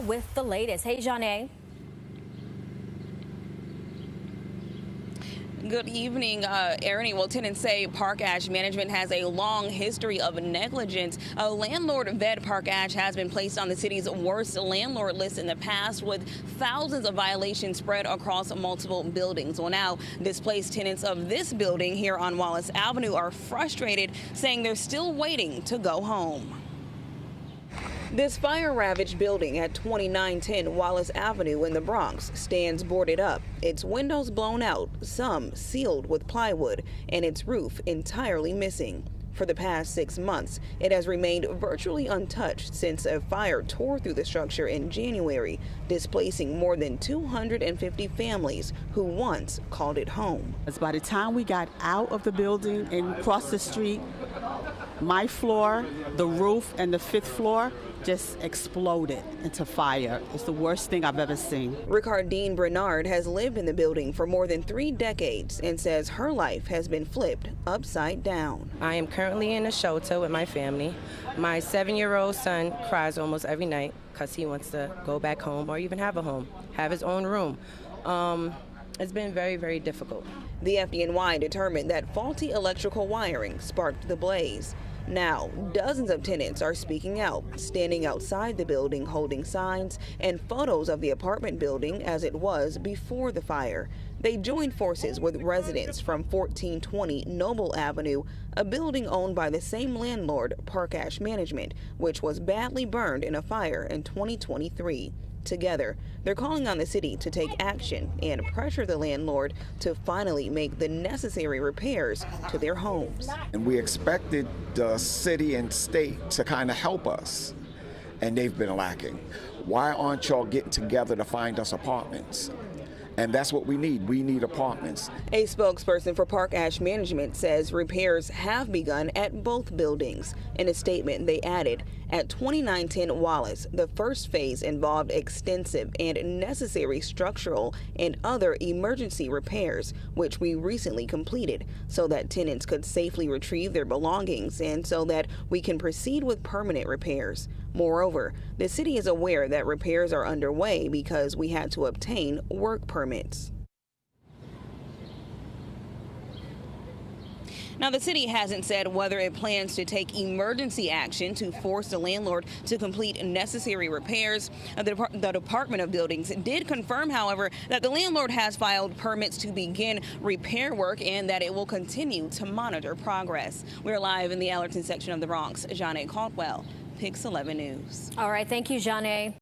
with the latest. Hey, Janae. Good evening, Ernie. Well, tenants say Park Ash Management has a long history of negligence. Landlord Ved Park Ash has been placed on the city's worst landlord list in the past, with thousands of violations spread across multiple buildings. Well, now displaced tenants of this building here on Wallace Avenue are frustrated, saying they're still waiting to go home. This fire-ravaged building at 2910 Wallace Avenue in the Bronx stands boarded up, its windows blown out, some sealed with plywood, and its roof entirely missing. For the past 6 months, it has remained virtually untouched since a fire tore through the structure in January, displacing more than 250 families who once called it home. By the time we got out of the building and across the street, my floor, the roof, and the 5th floor just exploded into fire. It's the worst thing I've ever seen. Ricardine Bernard has lived in the building for more than 3 decades and says her life has been flipped upside down. I am currently in a shelter with my family. My 7-year-old son cries almost every night because he wants to go back home or even have a home, have his own room. It's been very, very difficult. The FDNY determined that faulty electrical wiring sparked the blaze. Now, dozens of tenants are speaking out, standing outside the building holding signs and photos of the apartment building as it was before the fire. They joined forces with residents from 1420 Noble Avenue, a building owned by the same landlord, Park Ash Management, which was badly burned in a fire in 2023. Together, they're calling on the city to take action and pressure the landlord to finally make the necessary repairs to their homes. And we expected the city and state to kind of help us, and they've been lacking. Why aren't y'all getting together to find us apartments? And that's what we need. We need apartments. A spokesperson for Park Ash Management says repairs have begun at both buildings. In a statement, they added, at 2910 Wallace, the first phase involved extensive and necessary structural and other emergency repairs, which we recently completed, so that tenants could safely retrieve their belongings and so that we can proceed with permanent repairs. Moreover, the city is aware that repairs are underway because we had to obtain work permits. Now, the city hasn't said whether it plans to take emergency action to force the landlord to complete necessary repairs. The Department of Buildings did confirm, however, that the landlord has filed permits to begin repair work and that it will continue to monitor progress. We're live in the Allerton section of the Bronx. Janae Caldwell, Pix 11 News. All right, thank you, Janae.